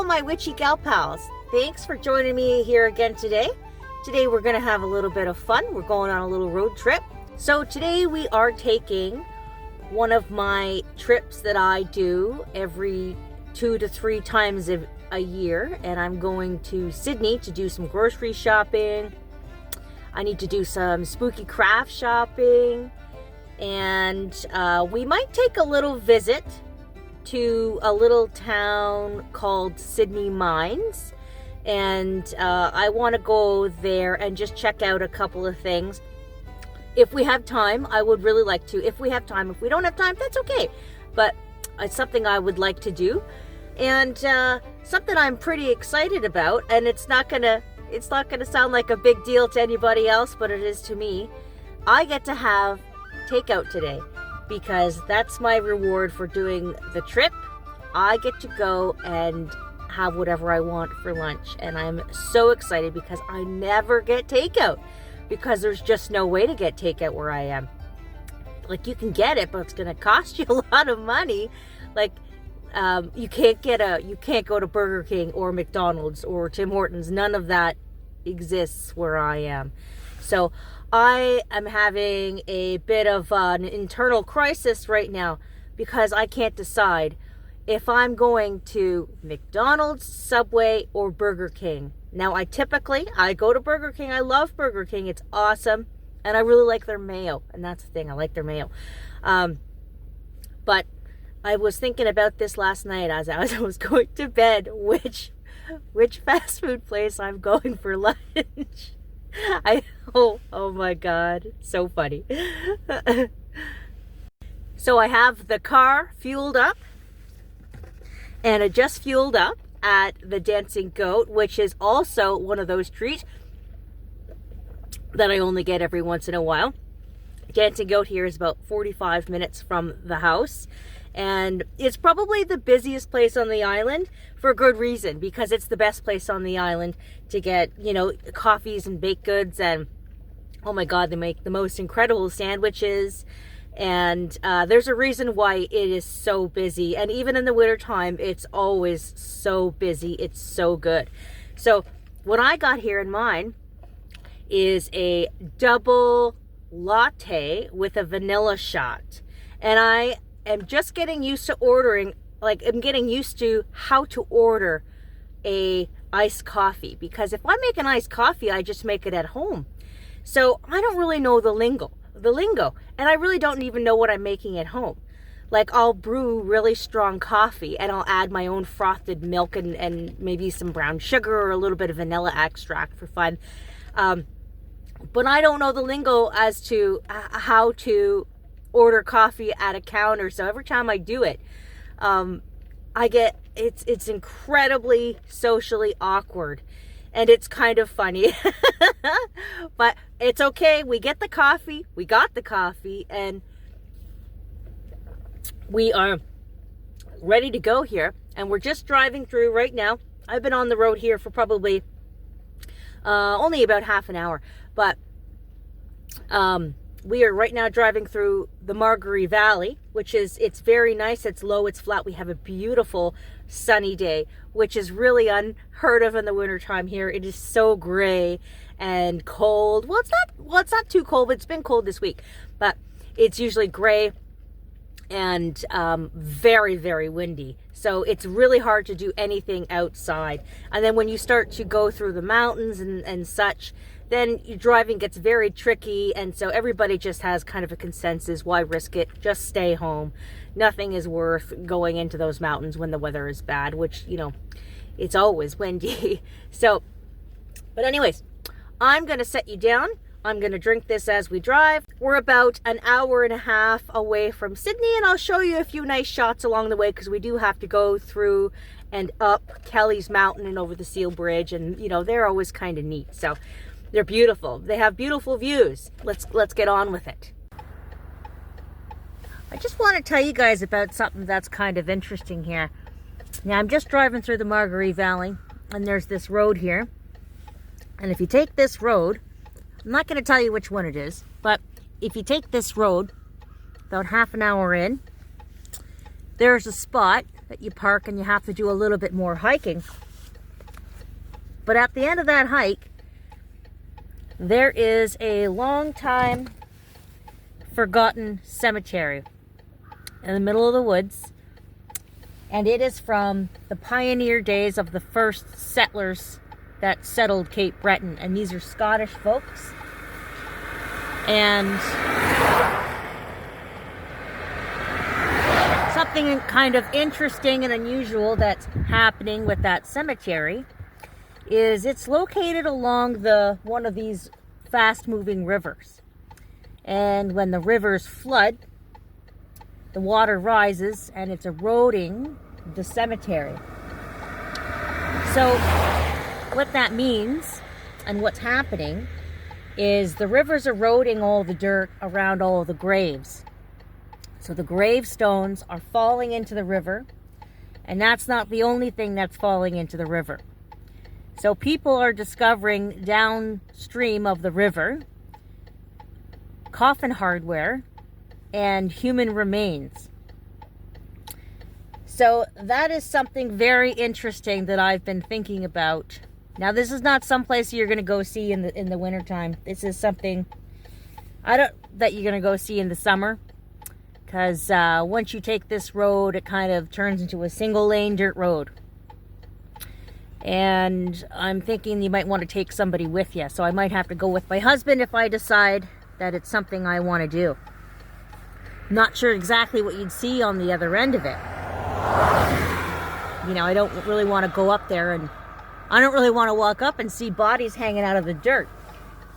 my witchy gal pals. Thanks for joining me here again today. Today we're going to have a little bit of fun. We're going on a little road trip. So today we are taking one of my trips that I do every 2 to 3 times a year. And I'm going to Sydney to do some grocery shopping. I need to do some spooky craft shopping. And we might take a little visit to a little town called Sydney Mines, and I want to go there and just check out a couple of things. If we have time, I would really like to. If we have time, if we don't have time, that's okay. But it's something I would like to do, and something I'm pretty excited about. And it's not gonna sound like a big deal to anybody else, but it is to me. I get to have takeout today, because that's my reward for doing the trip. I get to go and have whatever I want for lunch, and I'm so excited because I never get takeout, because there's just no way to get takeout where I am. Like, you can get it, but it's gonna cost you a lot of money. Like, you can't go to Burger King or McDonald's or Tim Hortons. None of that exists where I am. So I am having a bit of an internal crisis right now, because I can't decide if I'm going to McDonald's, Subway, or Burger King. Now, I go to Burger King. I love Burger King. It's awesome. And I really like their mayo. And that's the thing. I like their mayo. But I was thinking about this last night as I was going to bed, which fast food place I'm going for lunch. Oh my God, so funny. So I have the car fueled up, and it just fueled up at the Dancing Goat, which is also one of those treats that I only get every once in a while. Dancing Goat here is about 45 minutes from the house, and it's probably the busiest place on the island, for good reason, because it's the best place on the island to get, coffees and baked goods. And oh my God, they make the most incredible sandwiches. And there's a reason why it is so busy. And even in the wintertime, it's always so busy. It's so good. So what I got here in mine is a double latte with a vanilla shot. And I am just getting used to I'm getting used to how to order a iced coffee, because if I make an iced coffee, I just make it at home. So I don't really know the lingo, and I really don't even know what I'm making at home. Like, I'll brew really strong coffee, and I'll add my own frothed milk and maybe some brown sugar or a little bit of vanilla extract for fun. But I don't know the lingo as to how to order coffee at a counter. So every time I do it, it's incredibly socially awkward, and it's kind of funny. But it's okay. We got the coffee, and we are ready to go here. And we're just driving through right now. I've been on the road here for probably only about half an hour, but we are right now driving through the Margaree Valley, it's very nice. It's low, it's flat. We have a beautiful sunny day, which is really unheard of in the wintertime here. It is so gray and cold. Well, it's not too cold, but it's been cold this week. But it's usually gray and very, very windy. So it's really hard to do anything outside. And then when you start to go through the mountains and such, then your driving gets very tricky, and so everybody just has kind of a consensus: why risk it? Just stay home. Nothing is worth going into those mountains when the weather is bad, which, it's always windy. So, but anyways, I'm going to set you down. I'm going to drink this as we drive. We're about an hour and a half away from Sydney, and I'll show you a few nice shots along the way, because we do have to go through and up Kelly's Mountain and over the Seal Bridge, and, they're always kind of neat. So they're beautiful. They have beautiful views. Let's get on with it. I just want to tell you guys about something that's kind of interesting here. Now, I'm just driving through the Margaree Valley, and there's this road here. And if you take this road, I'm not going to tell you which one it is, but if you take this road about half an hour in, there's a spot that you park and you have to do a little bit more hiking. But at the end of that hike, there is a long time forgotten cemetery in the middle of the woods. And it is from the pioneer days of the first settlers that settled Cape Breton. And these are Scottish folks. And something kind of interesting and unusual that's happening with that cemetery is it's located along one of these fast-moving rivers. And when the rivers flood, the water rises and it's eroding the cemetery. So what that means and what's happening is the river's eroding all the dirt around all the graves. So the gravestones are falling into the river, and that's not the only thing that's falling into the river. So people are discovering downstream of the river coffin hardware and human remains. So that is something very interesting that I've been thinking about. Now, this is not someplace you're going to go see in the wintertime. This is something that you're going to go see in the summer. Because once you take this road, it kind of turns into a single lane dirt road. And I'm thinking you might want to take somebody with you. So I might have to go with my husband if I decide that it's something I want to do. Not sure exactly what you'd see on the other end of it. You know, I don't really want to go up there, and I don't really want to walk up and see bodies hanging out of the dirt.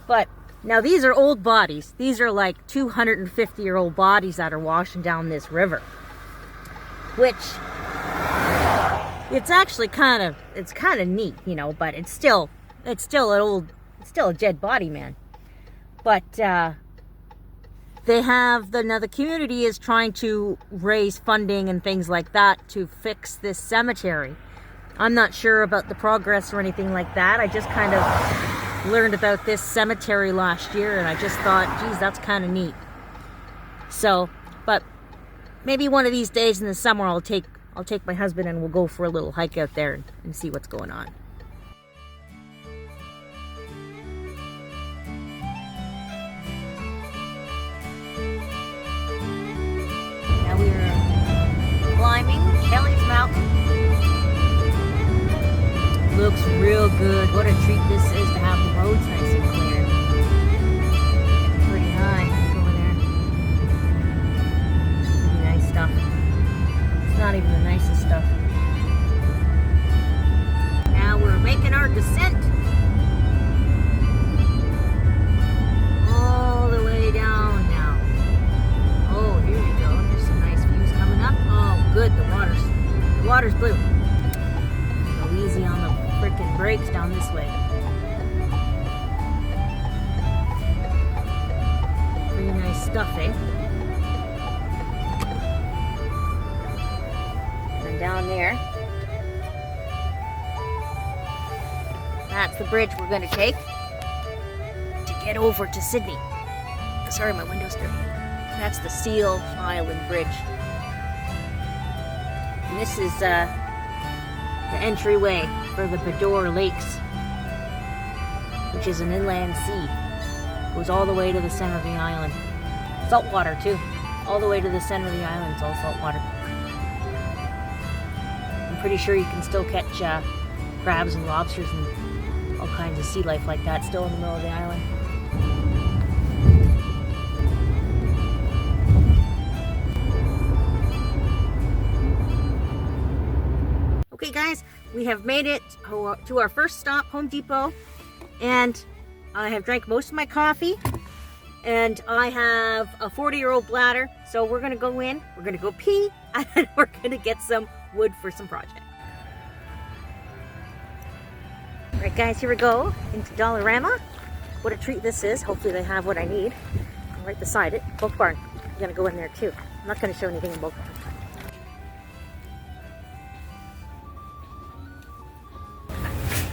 But now these are old bodies. These are like 250-year-old bodies that are washing down this river. Which, it's actually kind of neat, you know, but it's still a dead body, man. But the community is trying to raise funding and things like that to fix this cemetery. I'm not sure about the progress or anything like that. I just kind of learned about this cemetery last year, and I just thought, geez, that's kind of neat. So, but maybe one of these days in the summer I'll take my husband and we'll go for a little hike out there and see what's going on. Now we're climbing Kelly's Mountain. Looks real good. What a treat this is to have the roads nice and clear. Pretty high over there. Pretty nice stuff. It's not even the nicest stuff. Now we're making our descent. All the way down now. Oh, here we go. There's some nice views coming up. Oh, good. The water's blue. Go easy on the freaking brakes down this way. Pretty nice stuff, eh? And down there, that's the bridge we're going to take to get over to Sydney. Sorry, my window's dirty. That's the Seal Island Bridge. And this is the entryway for the Bedore Lakes, which is an inland sea. Goes all the way to the center of the island. Salt water too. All the way to the center of the island, it's all salt water. I'm pretty sure you can still catch crabs and lobsters and all kinds of sea life like that still in the middle of the island. Okay guys, we have made it to our first stop, Home Depot, and I have drank most of my coffee, and I have a 40-year-old bladder, so we're going to go in, we're going to go pee, and then we're going to get some wood for some project. Alright guys, here we go into Dollarama. What a treat this is. Hopefully they have what I need. Right beside it, Bulk Barn. I'm going to go in there too. I'm not going to show anything in Bulk Barn.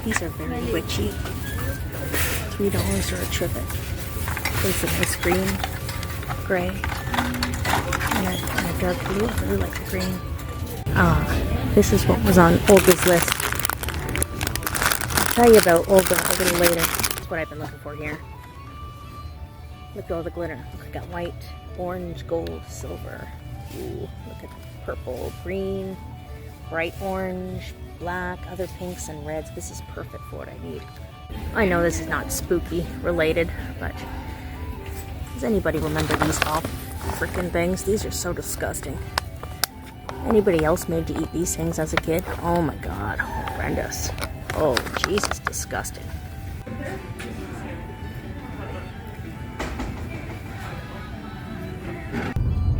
These are very witchy. $3 for a trivet. There's a nice green, gray, and a dark blue. I really like the green. This is what was on Olga's list. I'll tell you about Olga a little later. That's what I've been looking for here. Look at all the glitter. Look, I got white, orange, gold, silver. Ooh, look at purple, green, bright orange, black, other pinks and reds. This is perfect for what I need. I know this is not spooky related, but does anybody remember these awful freaking things? These are so disgusting. Anybody else made to eat these things as a kid? Oh my god, horrendous. Oh, Jesus, disgusting.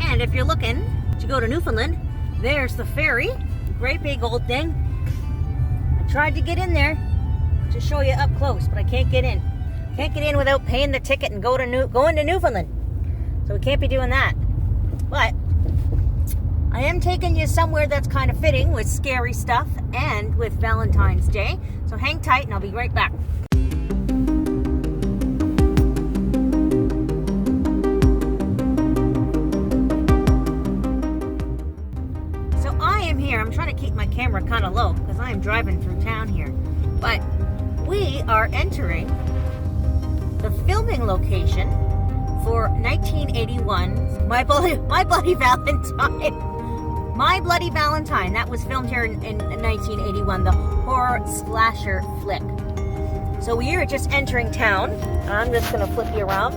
And if you're looking to go to Newfoundland, there's the ferry. Great big old thing. I tried to get in there to show you up close, but I can't get in. Can't get in without paying the ticket and going to Newfoundland. So we can't be doing that. But I am taking you somewhere that's kind of fitting with scary stuff and with Valentine's Day. So hang tight and I'll be right back. So I am here. I'm trying to keep my camera kind of low because I am driving through town here. But we are entering the filming location for 1981's My Bloody Valentine. My Bloody Valentine. That was filmed here in 1981, the horror slasher flick. So we are just entering town. I'm just going to flip you around.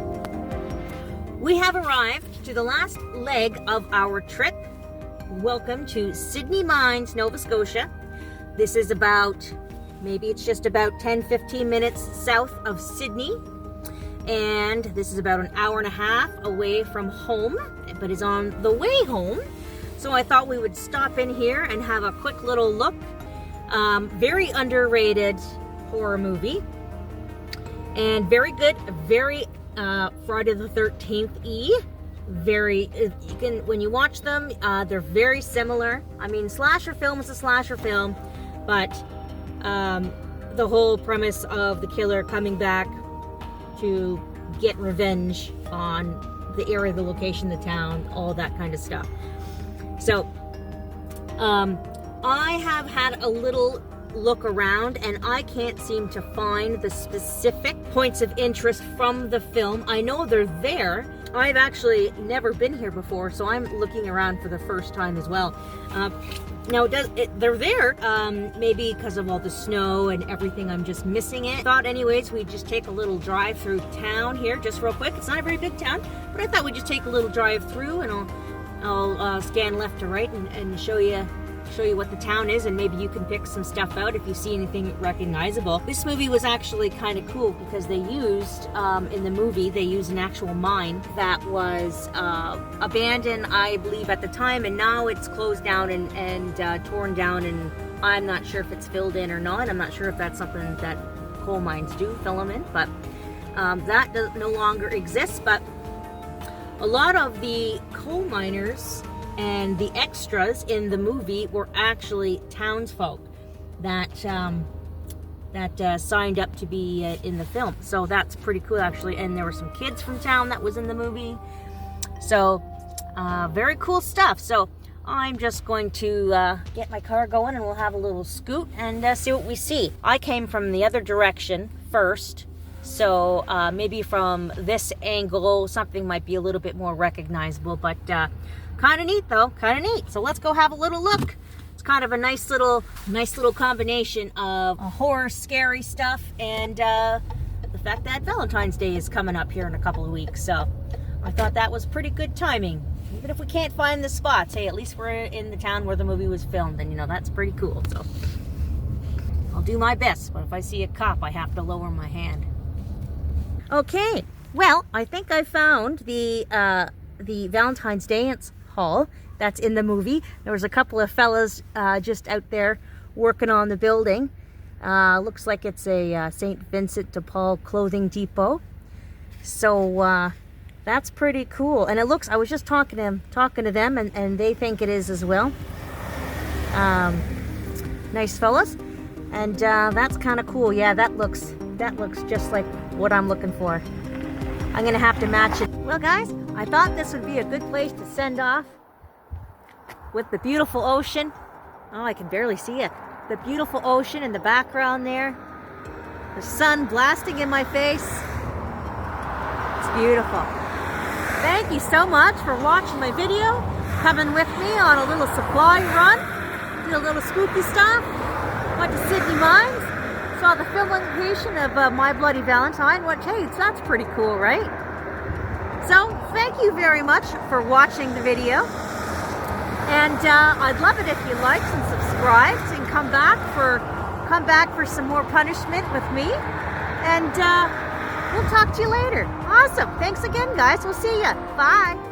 We have arrived to the last leg of our trip. Welcome to Sydney Mines, Nova Scotia. This is about, maybe it's just about 10-15 minutes south of Sydney. And this is about an hour and a half away from home, but is on the way home. So I thought we would stop in here and have a quick little look. Very underrated horror movie. And very good, very Friday the 13th-y. Very, you can, when you watch them, they're very similar. I mean, slasher film is a slasher film, but the whole premise of the killer coming back to get revenge on the area, the location, the town, all that kind of stuff. So, I have had a little look around and I can't seem to find the specific points of interest from the film. I know they're there. I've actually never been here before, so I'm looking around for the first time as well. Now, they're there, maybe because of all the snow and everything, I'm just missing it. Thought anyways, we'd just take a little drive through town here, just real quick. It's not a very big town, but I thought we'd just take a little drive through and I'll scan left to right and show you what the town is, and maybe you can pick some stuff out if you see anything recognizable. This movie was actually kind of cool because they used, in the movie, they used an actual mine that was abandoned, I believe, at the time, and now it's closed down and torn down, and I'm not sure if it's filled in or not. I'm not sure if that's something that coal mines do, fill them in, but that no longer exists. But a lot of the coal miners and the extras in the movie were actually townsfolk that signed up to be in the film. So that's pretty cool, actually. And there were some kids from town that was in the movie. So very cool stuff. So I'm just going to get my car going and we'll have a little scoot and see what we see. I came from the other direction first. So maybe from this angle, something might be a little bit more recognizable, but kind of neat though, kind of neat. So let's go have a little look. It's kind of a nice little combination of horror, scary stuff, and the fact that Valentine's Day is coming up here in a couple of weeks. So I thought that was pretty good timing. Even if we can't find the spots, hey, at least we're in the town where the movie was filmed, and you know, that's pretty cool. So I'll do my best, but if I see a cop, I have to lower my hand. Okay, well, I think I found the Valentine's Dance Hall that's in the movie. There was a couple of fellas just out there working on the building. Looks like it's a St. Vincent de Paul clothing depot. So that's pretty cool. And it looks, I was just talking to them, and they think it is as well. Nice fellas. And that's kind of cool. Yeah, that looks just like what I'm looking for. I'm gonna have to match it. Well guys, I thought this would be a good place to send off with the beautiful ocean. Oh, I can barely see it. The beautiful ocean in the background there. The sun blasting in my face. It's beautiful. Thank you so much for watching my video, coming with me on a little supply run, did a little spooky stuff, went to Sydney Mines, saw the film location of My Bloody Valentine, which, hey, that's pretty cool, right? So, thank you very much for watching the video, and I'd love it if you liked and subscribed and come back for some more punishment with me, and we'll talk to you later. Awesome. Thanks again, guys. We'll see ya. Bye.